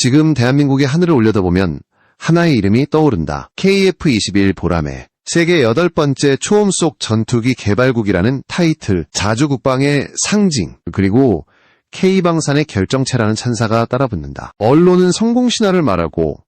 지금 대한민국의 하늘을 올려다보면 하나의 이름이 떠오른다. KF-21 보라매. 세계 8번째 초음 속 전투기 개발국이라는 타이틀, 자주국방의 상징, 그리고 K방산의 결정체라는 찬사가 따라붙는다. 언론은 성공 신화를 말하고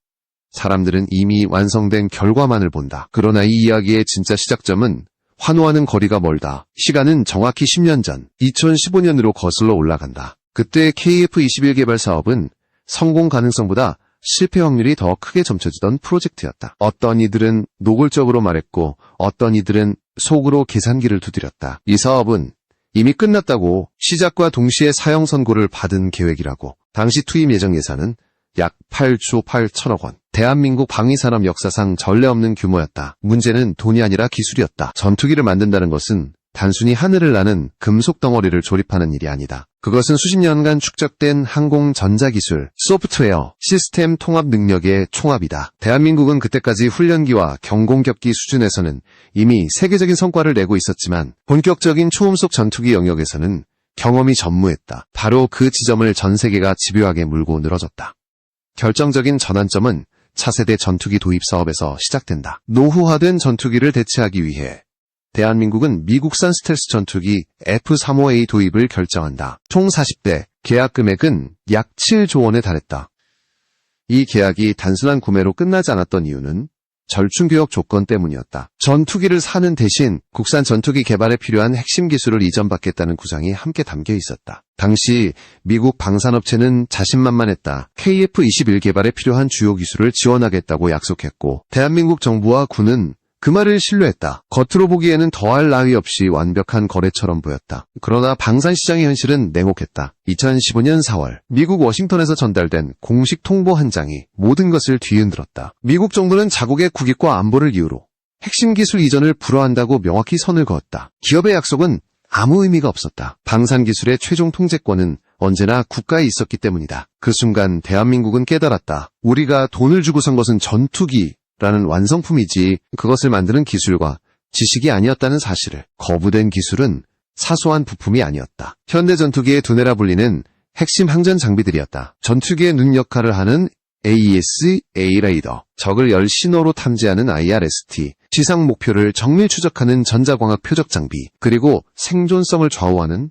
사람들은 이미 완성된 결과만을 본다. 그러나 이 이야기의 진짜 시작점은 환호하는 거리가 멀다. 시간은 정확히 10년 전 2015년으로 거슬러 올라간다. 그때 KF-21 개발 사업은 성공 가능성보다 실패 확률이 더 크게 점쳐지던 프로젝트였다. 어떤 이들은 노골적으로 말했고 어떤 이들은 속으로 계산기를 두드렸다. 이 사업은 이미 끝났다고, 시작과 동시에 사형 선고를 받은 계획이라고. 당시 투입 예정 예산은 약 8조 8천억 원. 대한민국 방위산업 역사상 전례 없는 규모였다. 문제는 돈이 아니라 기술이었다. 전투기를 만든다는 것은 단순히 하늘을 나는 금속 덩어리를 조립하는 일이 아니다. 그것은 수십 년간 축적된 항공 전자기술, 소프트웨어, 시스템 통합 능력의 총합이다. 대한민국은 그때까지 훈련기와 경공격기 수준에서는 이미 세계적인 성과를 내고 있었지만 본격적인 초음속 전투기 영역에서는 경험이 전무했다. 바로 그 지점을 전 세계가 집요하게 물고 늘어졌다. 결정적인 전환점은 차세대 전투기 도입 사업에서 시작된다. 노후화된 전투기를 대체하기 위해 대한민국은 미국산 스텔스 전투기 F-35A 도입을 결정한다. 총 40대, 계약 금액은 약 7조 원에 달했다. 이 계약이 단순한 구매로 끝나지 않았던 이유는 절충교역 조건 때문이었다. 전투기를 사는 대신 국산 전투기 개발에 필요한 핵심 기술을 이전받겠다는 구상이 함께 담겨 있었다. 당시 미국 방산업체는 자신만만했다. KF-21 개발에 필요한 주요 기술을 지원하겠다고 약속했고, 대한민국 정부와 군은 그 말을 신뢰했다. 겉으로 보기에는 더할 나위 없이 완벽한 거래처럼 보였다. 그러나 방산시장의 현실은 냉혹했다. 2015년 4월 미국 워싱턴에서 전달된 공식 통보 한 장이 모든 것을 뒤흔들었다. 미국 정부는 자국의 국익과 안보를 이유로 핵심 기술 이전을 불허한다고 명확히 선을 그었다. 기업의 약속은 아무 의미가 없었다. 방산기술의 최종 통제권은 언제나 국가에 있었기 때문이다. 그 순간 대한민국은 깨달았다. 우리가 돈을 주고 산 것은 전투기 라는 완성품이지 그것을 만드는 기술과 지식이 아니었다는 사실을. 거부된 기술은 사소한 부품이 아니었다. 현대 전투기의 두뇌라 불리는 핵심 항전 장비들이었다. 전투기의 눈 역할을 하는 AES-A 레이더, 적을 열 신호로 탐지하는 IRST, 지상 목표를 정밀 추적하는 전자광학 표적 장비, 그리고 생존성을 좌우하는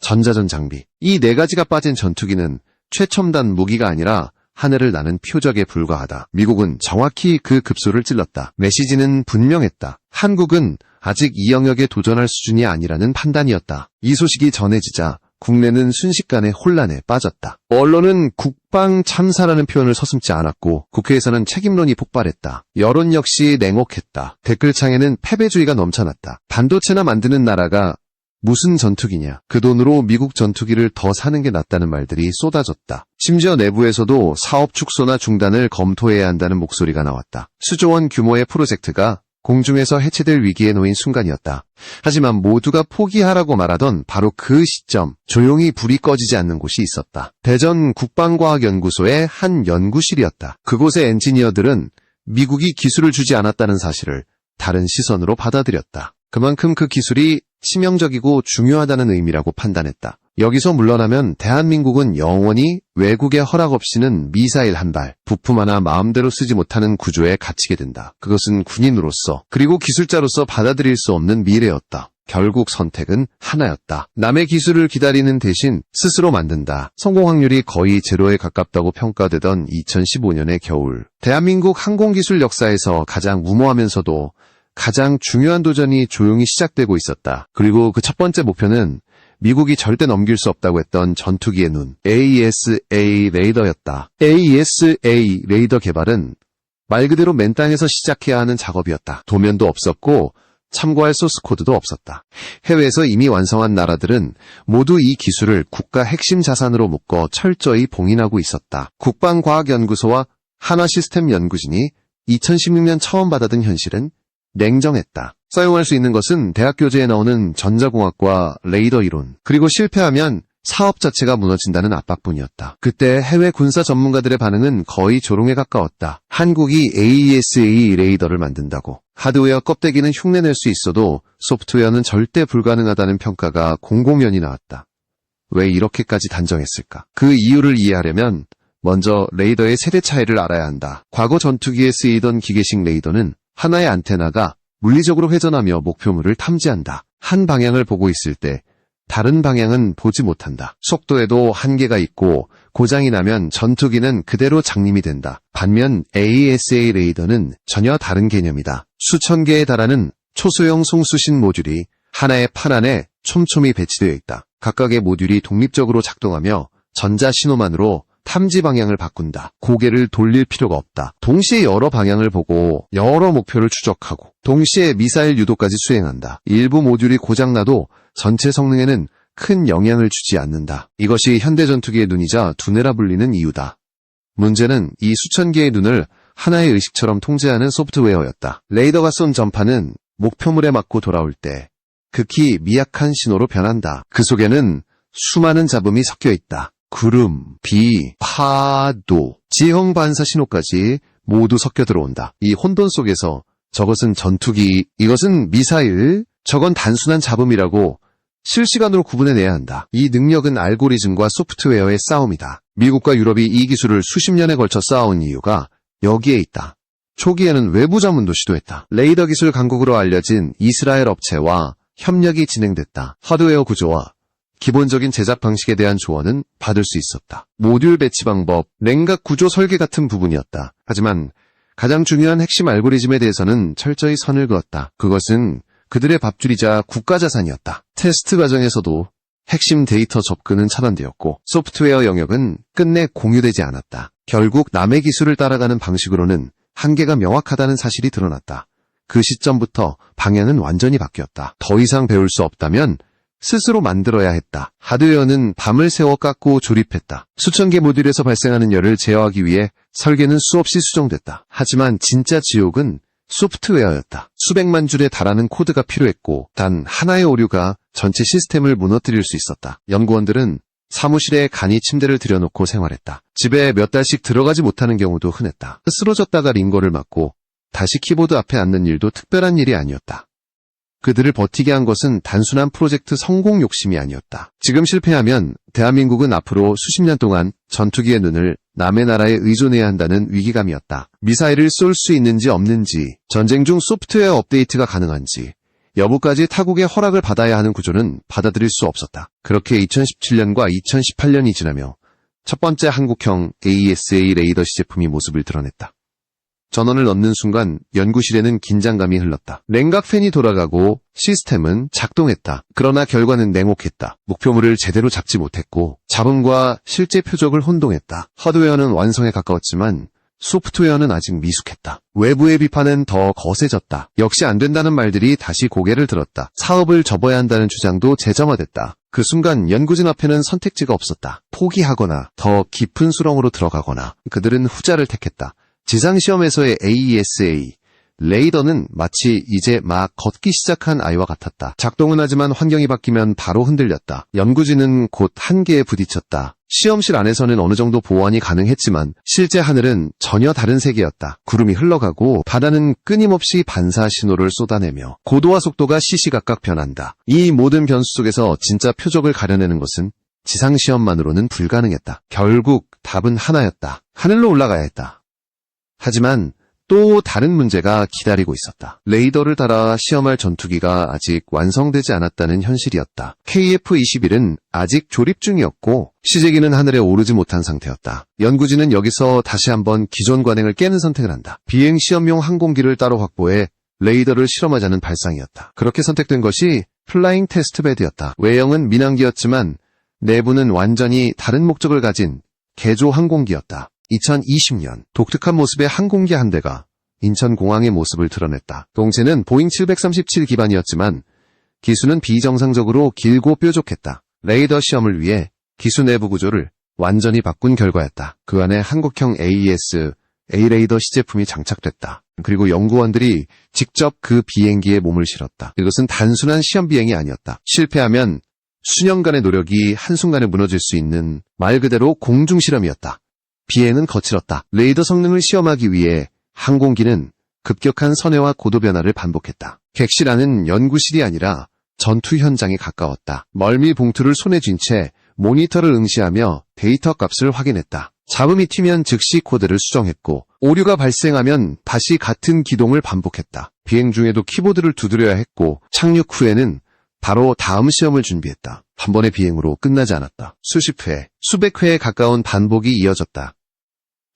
전자전 장비. 이 네 가지가 빠진 전투기는 최첨단 무기가 아니라 하늘을 나는 표적에 불과하다. 미국은 정확히 그 급소를 찔렀다. 메시지는 분명했다. 한국은 아직 이 영역에 도전할 수준이 아니라는 판단이었다. 이 소식이 전해지자 국내는 순식간에 혼란에 빠졌다. 언론은 국방 참사라는 표현을 서슴지 않았고 국회에서는 책임론이 폭발했다. 여론 역시 냉혹했다. 댓글창에는 패배주의가 넘쳐났다. 반도체나 만드는 나라가 무슨 전투기냐. 그 돈으로 미국 전투기를 더 사는 게 낫다는 말들이 쏟아졌다. 심지어 내부에서도 사업 축소나 중단을 검토해야 한다는 목소리가 나왔다. 수조 원 규모의 프로젝트가 공중에서 해체될 위기에 놓인 순간이었다. 하지만 모두가 포기하라고 말하던 바로 그 시점, 조용히 불이 꺼지지 않는 곳이 있었다. 대전 국방과학연구소의 한 연구실이었다. 그곳의 엔지니어들은 미국이 기술을 주지 않았다는 사실을 다른 시선으로 받아들였다. 그만큼 그 기술이 치명적이고 중요하다는 의미라고 판단했다. 여기서 물러나면 대한민국은 영원히 외국의 허락 없이는 미사일 한 발, 부품 하나 마음대로 쓰지 못하는 구조에 갇히게 된다. 그것은 군인으로서 그리고 기술자로서 받아들일 수 없는 미래였다. 결국 선택은 하나였다. 남의 기술을 기다리는 대신 스스로 만든다. 성공 확률이 거의 제로에 가깝다고 평가되던 2015년의 겨울, 대한민국 항공기술 역사에서 가장 무모하면서도 가장 중요한 도전이 조용히 시작되고 있었다. 그리고 그 첫 번째 목표는 미국이 절대 넘길 수 없다고 했던 전투기의 눈, AES-A 레이더였다. AES-A 레이더 개발은 말 그대로 맨 땅에서 시작해야 하는 작업이었다. 도면도 없었고 참고할 소스 코드도 없었다. 해외에서 이미 완성한 나라들은 모두 이 기술을 국가 핵심 자산으로 묶어 철저히 봉인하고 있었다. 국방과학연구소와 한화시스템연구진이 2016년 처음 받아든 현실은 냉정했다. 사용할 수 있는 것은 대학 교재에 나오는 전자공학과 레이더 이론, 그리고 실패하면 사업 자체가 무너진다는 압박뿐이었다. 그때 해외 군사 전문가들의 반응은 거의 조롱에 가까웠다. 한국이 AES-A 레이더를 만든다고. 하드웨어 껍데기는 흉내낼 수 있어도 소프트웨어는 절대 불가능하다는 평가가 공공연히 나왔다. 왜 이렇게까지 단정했을까? 그 이유를 이해하려면 먼저 레이더의 세대 차이를 알아야 한다. 과거 전투기에 쓰이던 기계식 레이더는 하나의 안테나가 물리적으로 회전하며 목표물을 탐지한다. 한 방향을 보고 있을 때 다른 방향은 보지 못한다. 속도에도 한계가 있고 고장이 나면 전투기는 그대로 장님이 된다. 반면 AESA 레이더는 전혀 다른 개념이다. 수천 개에 달하는 초소형 송수신 모듈이 하나의 판 안에 촘촘히 배치되어 있다. 각각의 모듈이 독립적으로 작동하며 전자 신호만으로 탐지 방향을 바꾼다. 고개를 돌릴 필요가 없다. 동시에 여러 방향을 보고 여러 목표를 추적하고 동시에 미사일 유도까지 수행한다. 일부 모듈이 고장나도 전체 성능에는 큰 영향을 주지 않는다. 이것이 현대 전투기의 눈이자 두뇌라 불리는 이유다. 문제는 이 수천 개의 눈을 하나의 의식처럼 통제하는 소프트웨어였다. 레이더가 쏜 전파는 목표물에 맞고 돌아올 때 극히 미약한 신호로 변한다. 그 속에는 수많은 잡음이 섞여 있다. 구름, 비, 파도, 지형 반사 신호까지 모두 섞여 들어온다. 이 혼돈 속에서 저것은 전투기, 이것은 미사일, 저건 단순한 잡음이라고 실시간으로 구분해내야 한다. 이 능력은 알고리즘과 소프트웨어의 싸움이다. 미국과 유럽이 이 기술을 수십 년에 걸쳐 쌓아온 이유가 여기에 있다. 초기에는 외부 자문도 시도했다. 레이더 기술 강국으로 알려진 이스라엘 업체와 협력이 진행됐다. 하드웨어 구조와 기본적인 제작 방식에 대한 조언은 받을 수 있었다. 모듈 배치 방법, 냉각 구조 설계 같은 부분이었다. 하지만 가장 중요한 핵심 알고리즘에 대해서는 철저히 선을 그었다. 그것은 그들의 밥줄이자 국가 자산이었다. 테스트 과정에서도 핵심 데이터 접근은 차단되었고 소프트웨어 영역은 끝내 공유되지 않았다. 결국 남의 기술을 따라가는 방식으로는 한계가 명확하다는 사실이 드러났다. 그 시점부터 방향은 완전히 바뀌었다. 더 이상 배울 수 없다면 스스로 만들어야 했다. 하드웨어는 밤을 새워 깎고 조립했다. 수천 개 모듈에서 발생하는 열을 제어하기 위해 설계는 수없이 수정됐다. 하지만 진짜 지옥은 소프트웨어였다. 수백만 줄에 달하는 코드가 필요했고 단 하나의 오류가 전체 시스템을 무너뜨릴 수 있었다. 연구원들은 사무실에 간이 침대를 들여놓고 생활했다. 집에 몇 달씩 들어가지 못하는 경우도 흔했다. 쓰러졌다가 링거를 맞고 다시 키보드 앞에 앉는 일도 특별한 일이 아니었다. 그들을 버티게 한 것은 단순한 프로젝트 성공 욕심이 아니었다. 지금 실패하면 대한민국은 앞으로 수십 년 동안 전투기의 눈을 남의 나라에 의존해야 한다는 위기감이었다. 미사일을 쏠 수 있는지 없는지, 전쟁 중 소프트웨어 업데이트가 가능한지, 여부까지 타국의 허락을 받아야 하는 구조는 받아들일 수 없었다. 그렇게 2017년과 2018년이 지나며 첫 번째 한국형 AESA 레이더 시제품이 모습을 드러냈다. 전원을 넣는 순간 연구실에는 긴장감이 흘렀다. 냉각 팬이 돌아가고 시스템은 작동했다. 그러나 결과는 냉혹했다. 목표물을 제대로 잡지 못했고 잡음과 실제 표적을 혼동했다. 하드웨어는 완성에 가까웠지만 소프트웨어는 아직 미숙했다. 외부의 비판은 더 거세졌다. 역시 안 된다는 말들이 다시 고개를 들었다. 사업을 접어야 한다는 주장도 재점화됐다. 그 순간 연구진 앞에는 선택지가 없었다. 포기하거나 더 깊은 수렁으로 들어가거나. 그들은 후자를 택했다. 지상시험에서의 AESA, 레이더는 마치 이제 막 걷기 시작한 아이와 같았다. 작동은 하지만 환경이 바뀌면 바로 흔들렸다. 연구진은 곧 한계에 부딪혔다. 시험실 안에서는 어느 정도 보완이 가능했지만 실제 하늘은 전혀 다른 세계였다. 구름이 흘러가고 바다는 끊임없이 반사 신호를 쏟아내며 고도와 속도가 시시각각 변한다. 이 모든 변수 속에서 진짜 표적을 가려내는 것은 지상시험만으로는 불가능했다. 결국 답은 하나였다. 하늘로 올라가야 했다. 하지만 또 다른 문제가 기다리고 있었다. 레이더를 달아 시험할 전투기가 아직 완성되지 않았다는 현실이었다. KF-21은 아직 조립 중이었고 시제기는 하늘에 오르지 못한 상태였다. 연구진은 여기서 다시 한번 기존 관행을 깨는 선택을 한다. 비행 시험용 항공기를 따로 확보해 레이더를 실험하자는 발상이었다. 그렇게 선택된 것이 플라잉 테스트베드였다. 외형은 민항기였지만 내부는 완전히 다른 목적을 가진 개조 항공기였다. 2020년 독특한 모습의 항공기 한 대가 인천공항의 모습을 드러냈다. 동체는 보잉 737 기반이었지만 기수는 비정상적으로 길고 뾰족했다. 레이더 시험을 위해 기수 내부 구조를 완전히 바꾼 결과였다. 그 안에 한국형 AES, A-레이더 시제품이 장착됐다. 그리고 연구원들이 직접 그 비행기에 몸을 실었다. 이것은 단순한 시험 비행이 아니었다. 실패하면 수년간의 노력이 한순간에 무너질 수 있는 말 그대로 공중실험이었다. 비행은 거칠었다. 레이더 성능을 시험하기 위해 항공기는 급격한 선회와 고도 변화를 반복했다. 객실 안은 연구실이 아니라 전투 현장에 가까웠다. 멀미 봉투를 손에 쥔 채 모니터를 응시하며 데이터 값을 확인했다. 잡음이 튀면 즉시 코드를 수정했고 오류가 발생하면 다시 같은 기동을 반복했다. 비행 중에도 키보드를 두드려야 했고 착륙 후에는 바로 다음 시험을 준비했다. 한 번의 비행으로 끝나지 않았다. 수십 회, 수백 회에 가까운 반복이 이어졌다.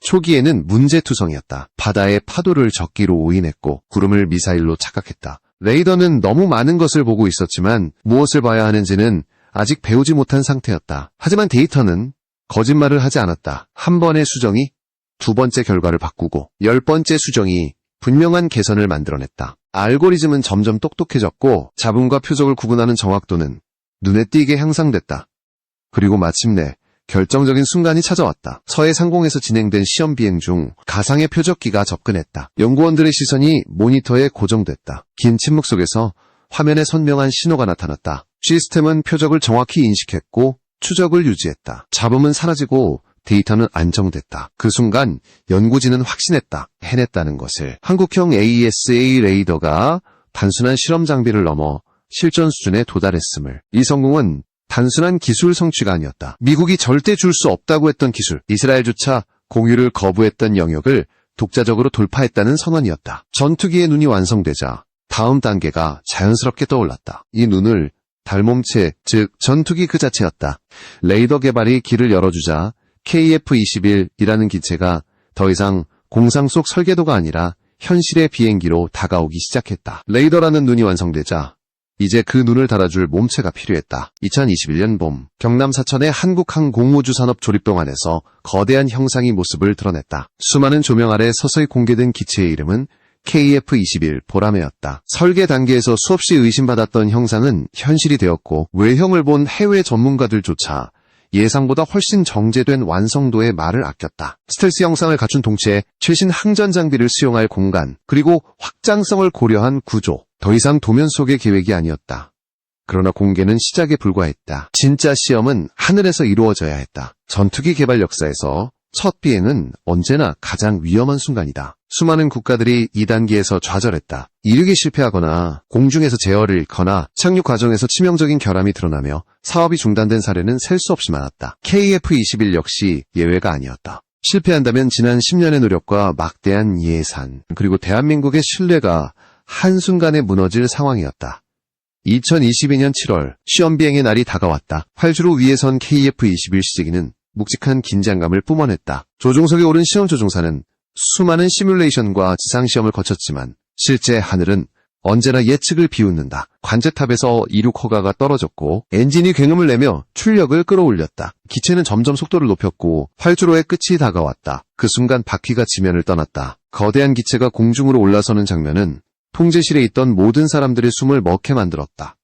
초기에는 문제투성이었다. 바다의 파도를 적기로 오인했고 구름을 미사일로 착각했다. 레이더는 너무 많은 것을 보고 있었지만 무엇을 봐야 하는지는 아직 배우지 못한 상태였다. 하지만 데이터는 거짓말을 하지 않았다. 한 번의 수정이 두 번째 결과를 바꾸고 10번째 수정이 분명한 개선을 만들어냈다. 알고리즘은 점점 똑똑해졌고 잡음과 표적을 구분하는 정확도는 눈에 띄게 향상됐다. 그리고 마침내 결정적인 순간이 찾아왔다. 서해 상공에서 진행된 시험 비행 중 가상의 표적기가 접근했다. 연구원들의 시선이 모니터에 고정됐다. 긴 침묵 속에서 화면에 선명한 신호가 나타났다. 시스템은 표적을 정확히 인식했고 추적을 유지했다. 잡음은 사라지고 데이터는 안정됐다. 그 순간 연구진은 확신했다. 해냈다는 것을. 한국형 AESA 레이더가 단순한 실험 장비를 넘어 실전 수준에 도달했음을. 이 성공은 단순한 기술 성취가 아니었다. 미국이 절대 줄 수 없다고 했던 기술, 이스라엘조차 공유를 거부했던 영역을 독자적으로 돌파했다는 선언이었다. 전투기의 눈이 완성되자 다음 단계가 자연스럽게 떠올랐다. 이 눈을 달몸체, 즉 전투기 그 자체였다. 레이더 개발이 길을 열어주자 KF-21이라는 기체가 더 이상 공상 속 설계도가 아니라 현실의 비행기로 다가오기 시작했다. 레이더라는 눈이 완성되자 이제 그 눈을 달아줄 몸체가 필요했다. 2021년 봄, 경남 사천의 한국항공우주산업조립동안에서 거대한 형상이 모습을 드러냈다. 수많은 조명 아래 서서히 공개된 기체의 이름은 KF-21 보라매였다. 설계 단계에서 수없이 의심받았던 형상은 현실이 되었고 외형을 본 해외 전문가들조차 예상보다 훨씬 정제된 완성도의 말을 아꼈다. 스텔스 형상을 갖춘 동체에 최신 항전 장비를 수용할 공간, 그리고 확장성을 고려한 구조. 더 이상 도면 속의 계획이 아니었다. 그러나 공개는 시작에 불과했다. 진짜 시험은 하늘에서 이루어져야 했다. 전투기 개발 역사에서 첫 비행은 언제나 가장 위험한 순간이다. 수많은 국가들이 2단계에서 좌절했다. 이륙에 실패하거나 공중에서 제어를 잃거나 착륙 과정에서 치명적인 결함이 드러나며 사업이 중단된 사례는 셀 수 없이 많았다. KF-21 역시 예외가 아니었다. 실패한다면 지난 10년의 노력과 막대한 예산, 그리고 대한민국의 신뢰가 한순간에 무너질 상황이었다. 2022년 7월 시험 비행의 날이 다가왔다. 활주로 위에 선 KF-21 시제기는 묵직한 긴장감을 뿜어냈다. 조종석에 오른 시험 조종사는 수많은 시뮬레이션과 지상시험을 거쳤지만 실제 하늘은 언제나 예측을 비웃는다. 관제탑에서 이륙 허가가 떨어졌고 엔진이 굉음을 내며 출력을 끌어올렸다. 기체는 점점 속도를 높였고 활주로의 끝이 다가왔다. 그 순간 바퀴가 지면을 떠났다. 거대한 기체가 공중으로 올라서는 장면은 통제실에 있던 모든 사람들의 숨을 멎게 만들었다.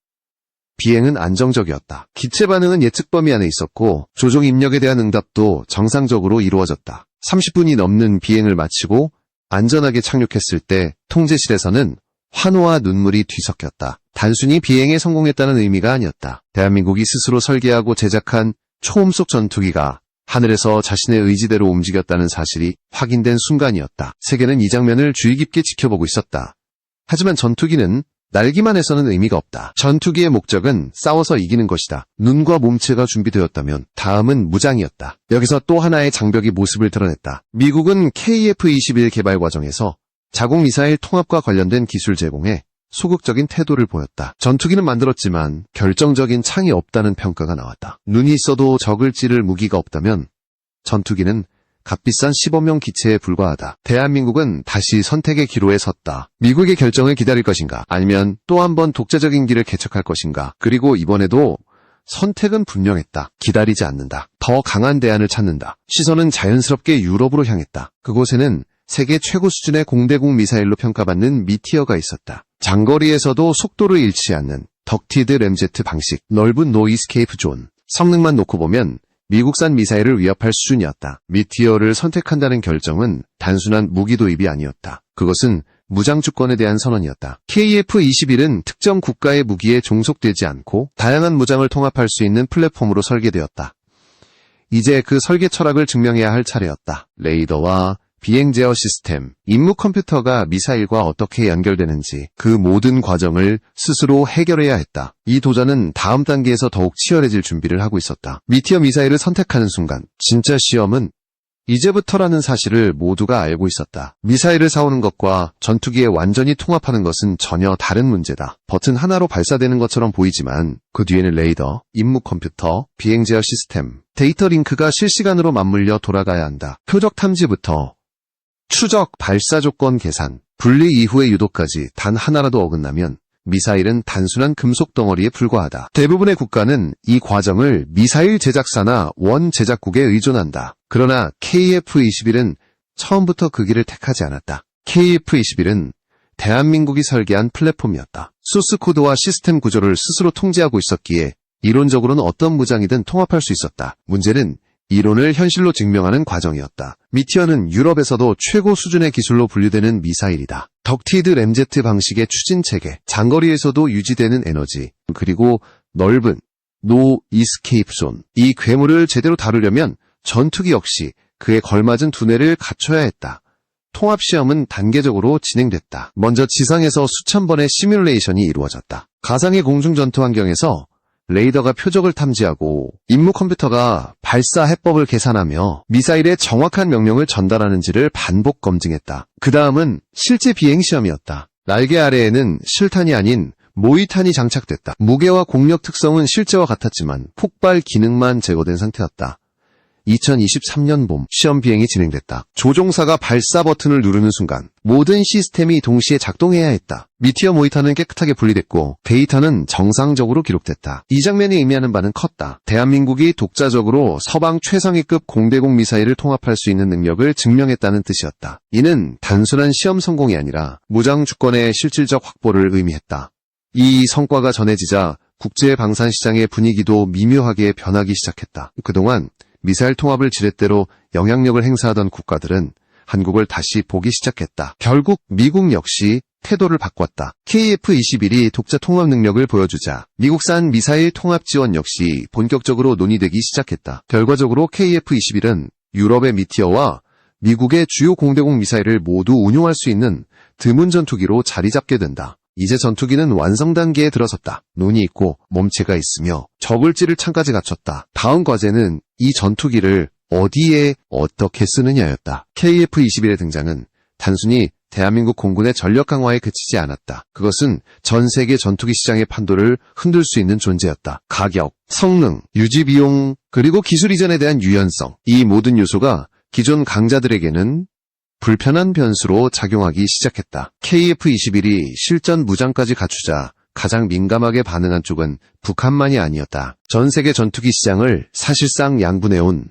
비행은 안정적이었다. 기체 반응은 예측 범위 안에 있었고 조종 입력에 대한 응답도 정상적으로 이루어졌다. 30분이 넘는 비행을 마치고 안전하게 착륙했을 때 통제실에서는 환호와 눈물이 뒤섞였다. 단순히 비행에 성공했다는 의미가 아니었다. 대한민국이 스스로 설계하고 제작한 초음속 전투기가 하늘에서 자신의 의지대로 움직였다는 사실이 확인된 순간이었다. 세계는 이 장면을 주의 깊게 지켜보고 있었다. 하지만 전투기는 날기만 해서는 의미가 없다. 전투기의 목적은 싸워서 이기는 것이다. 눈과 몸체가 준비되었다면 다음은 무장이었다. 여기서 또 하나의 장벽이 모습을 드러냈다. 미국은 KF-21 개발 과정에서 자국미사일 통합과 관련된 기술 제공에 소극적인 태도를 보였다. 전투기는 만들었지만 결정적인 창이 없다는 평가가 나왔다. 눈이 있어도 적을 찌를 무기가 없다면 전투기는 값비싼 시범용 기체에 불과하다. 대한민국은 다시 선택의 기로에 섰다. 미국의 결정을 기다릴 것인가? 아니면 또 한 번 독자적인 길을 개척할 것인가? 그리고 이번에도 선택은 분명했다. 기다리지 않는다. 더 강한 대안을 찾는다. 시선은 자연스럽게 유럽으로 향했다. 그곳에는 세계 최고 수준의 공대공 미사일로 평가받는 미티어가 있었다. 장거리에서도 속도를 잃지 않는 덕티드 램제트 방식, 넓은 노 이스케이프 존. 성능만 놓고 보면 미국산 미사일을 위협할 수준이었다. 미티어를 선택한다는 결정은 단순한 무기 도입이 아니었다. 그것은 무장 주권에 대한 선언이었다. KF-21은 특정 국가의 무기에 종속되지 않고 다양한 무장을 통합할 수 있는 플랫폼으로 설계되었다. 이제 그 설계 철학을 증명해야 할 차례였다. 레이더와 비행 제어 시스템, 임무 컴퓨터가 미사일과 어떻게 연결되는지 그 모든 과정을 스스로 해결해야 했다. 이 도전은 다음 단계에서 더욱 치열해질 준비를 하고 있었다. 미티어 미사일을 선택하는 순간 진짜 시험은 이제부터라는 사실을 모두가 알고 있었다. 미사일을 사오는 것과 전투기에 완전히 통합하는 것은 전혀 다른 문제다. 버튼 하나로 발사되는 것처럼 보이지만 그 뒤에는 레이더, 임무 컴퓨터, 비행 제어 시스템, 데이터 링크가 실시간으로 맞물려 돌아가야 한다. 표적 탐지부터 추적, 발사 조건 계산, 분리 이후의 유도까지 단 하나라도 어긋나면 미사일은 단순한 금속 덩어리에 불과하다. 대부분의 국가는 이 과정을 미사일 제작사나 원 제작국에 의존한다. 그러나 KF-21은 처음부터 그 길을 택하지 않았다. KF-21은 대한민국이 설계한 플랫폼이었다. 소스 코드와 시스템 구조를 스스로 통제하고 있었기에 이론적으로는 어떤 무장이든 통합할 수 있었다. 문제는 이론을 현실로 증명하는 과정이었다. 미티어는 유럽에서도 최고 수준의 기술로 분류되는 미사일이다. 덕티드 램제트 방식의 추진체계, 장거리에서도 유지되는 에너지, 그리고 넓은 노 이스케이프 존. 이 괴물을 제대로 다루려면 전투기 역시 그에 걸맞은 두뇌를 갖춰야 했다. 통합시험은 단계적으로 진행됐다. 먼저 지상에서 수천 번의 시뮬레이션이 이루어졌다. 가상의 공중전투 환경에서 레이더가 표적을 탐지하고 임무 컴퓨터가 발사 해법을 계산하며 미사일의 정확한 명령을 전달하는지를 반복 검증했다. 그 다음은 실제 비행시험이었다. 날개 아래에는 실탄이 아닌 모의탄이 장착됐다. 무게와 공력 특성은 실제와 같았지만 폭발 기능만 제거된 상태였다. 2023년 봄 시험 비행이 진행됐다. 조종사가 발사 버튼을 누르는 순간 모든 시스템이 동시에 작동해야 했다. 미티어 모니터는 깨끗하게 분리됐고 데이터는 정상적으로 기록됐다. 이 장면이 의미하는 바는 컸다. 대한민국이 독자적으로 서방 최상위급 공대공 미사일을 통합할 수 있는 능력을 증명했다는 뜻이었다. 이는 단순한 시험 성공이 아니라 무장 주권의 실질적 확보를 의미했다. 이 성과가 전해지자 국제 방산 시장의 분위기도 미묘하게 변하기 시작했다. 그동안 미사일 통합을 지렛대로 영향력을 행사하던 국가들은 한국을 다시 보기 시작했다. 결국 미국 역시 태도를 바꿨다. KF-21이 독자 통합 능력을 보여주자 미국산 미사일 통합 지원 역시 본격적으로 논의되기 시작했다. 결과적으로 KF-21은 유럽의 미티어와 미국의 주요 공대공 미사일을 모두 운용할 수 있는 드문 전투기로 자리 잡게 된다. 이제 전투기는 완성 단계에 들어섰다. 눈이 있고 몸체가 있으며 적을 찌를 창까지 갖췄다. 다음 과제는 이 전투기를 어디에 어떻게 쓰느냐였다. KF-21의 등장은 단순히 대한민국 공군의 전력 강화에 그치지 않았다. 그것은 전 세계 전투기 시장의 판도를 흔들 수 있는 존재였다. 가격, 성능, 유지 비용, 그리고 기술 이전에 대한 유연성. 이 모든 요소가 기존 강자들에게는 불편한 변수로 작용하기 시작했다. KF-21이 실전 무장까지 갖추자 가장 민감하게 반응한 쪽은 북한만이 아니었다. 전 세계 전투기 시장을 사실상 양분해온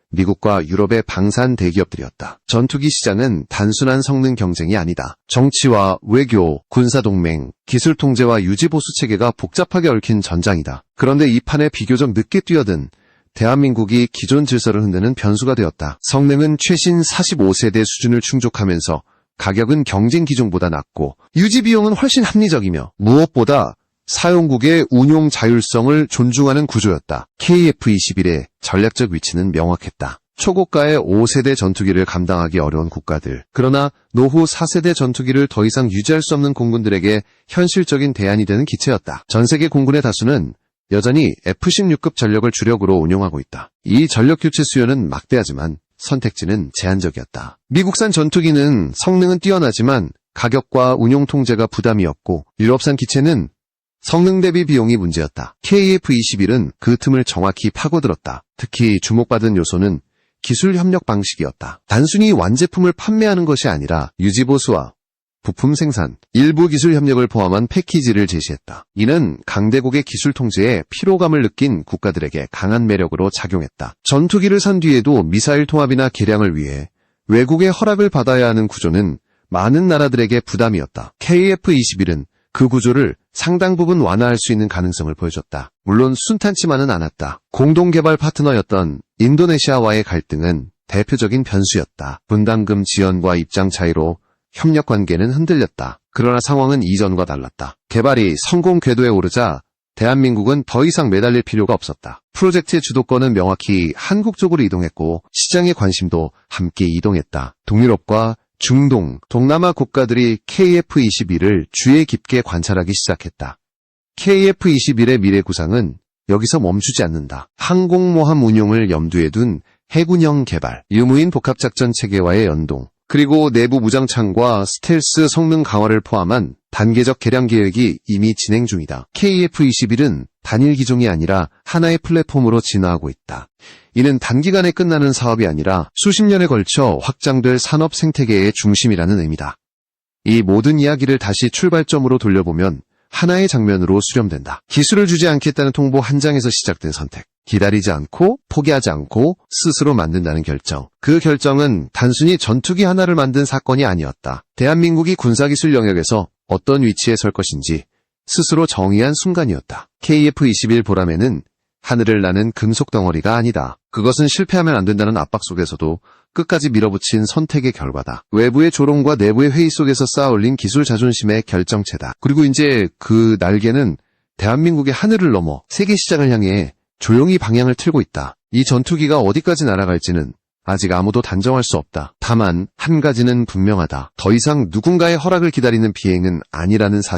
미국과 유럽의 방산 대기업들이었다. 전투기 시장은 단순한 성능 경쟁이 아니다. 정치와 외교, 군사동맹, 기술 통제와 유지보수 체계가 복잡하게 얽힌 전장이다. 그런데 이 판에 비교적 늦게 뛰어든 대한민국이 기존 질서를 흔드는 변수가 되었다. 성능은 최신 45세대 수준을 충족하면서 가격은 경쟁 기종보다 낮고 유지 비용은 훨씬 합리적이며 무엇보다 사용국의 운용 자율성을 존중하는 구조였다. KF-21의 전략적 위치는 명확했다. 초고가의 5세대 전투기를 감당하기 어려운 국가들, 그러나 노후 4세대 전투기를 더 이상 유지할 수 없는 공군들에게 현실적인 대안이 되는 기체였다. 전 세계 공군의 다수는 여전히 F-16급 전력을 주력으로 운용하고 있다. 이 전력 교체 수요는 막대하지만 선택지는 제한적이었다. 미국산 전투기는 성능은 뛰어나지만 가격과 운용 통제가 부담이었고 유럽산 기체는 성능 대비 비용이 문제였다. KF-21은 그 틈을 정확히 파고들었다. 특히 주목받은 요소는 기술 협력 방식이었다. 단순히 완제품을 판매하는 것이 아니라 유지보수와 부품 생산, 일부 기술 협력을 포함한 패키지를 제시했다. 이는 강대국의 기술 통제에 피로감을 느낀 국가들에게 강한 매력으로 작용했다. 전투기를 산 뒤에도 미사일 통합이나 개량을 위해 외국의 허락을 받아야 하는 구조는 많은 나라들에게 부담이었다. KF-21은 그 구조를 상당 부분 완화할 수 있는 가능성을 보여줬다. 물론 순탄치만은 않았다. 공동개발 파트너였던 인도네시아와의 갈등은 대표적인 변수였다. 분담금 지연과 입장 차이로 협력 관계는 흔들렸다. 그러나 상황은 이전과 달랐다. 개발이 성공 궤도에 오르자 대한민국은 더 이상 매달릴 필요가 없었다. 프로젝트의 주도권은 명확히 한국 쪽으로 이동했고 시장의 관심도 함께 이동했다. 동유럽과 중동, 동남아 국가들이 KF-21을 주의 깊게 관찰하기 시작했다. KF-21의 미래 구상은 여기서 멈추지 않는다. 항공모함 운용을 염두에 둔 해군형 개발, 유무인 복합작전 체계와의 연동, 그리고 내부 무장창과 스텔스 성능 강화를 포함한 단계적 개량 계획이 이미 진행 중이다. KF-21은 단일 기종이 아니라 하나의 플랫폼으로 진화하고 있다. 이는 단기간에 끝나는 사업이 아니라 수십 년에 걸쳐 확장될 산업 생태계의 중심이라는 의미다. 이 모든 이야기를 다시 출발점으로 돌려보면 하나의 장면으로 수렴된다. 기술을 주지 않겠다는 통보 한 장에서 시작된 선택. 기다리지 않고 포기하지 않고 스스로 만든다는 결정. 그 결정은 단순히 전투기 하나를 만든 사건이 아니었다. 대한민국이 군사기술 영역에서 어떤 위치에 설 것인지 스스로 정의한 순간이었다. KF-21 보람에는 하늘을 나는 금속 덩어리가 아니다. 그것은 실패하면 안 된다는 압박 속에서도 끝까지 밀어붙인 선택의 결과다. 외부의 조롱과 내부의 회의 속에서 쌓아올린 기술 자존심의 결정체다. 그리고 이제 그 날개는 대한민국의 하늘을 넘어 세계 시장을 향해 조용히 방향을 틀고 있다. 이 전투기가 어디까지 날아갈지는 아직 아무도 단정할 수 없다. 다만 한 가지는 분명하다. 더 이상 누군가의 허락을 기다리는 비행은 아니라는 사실.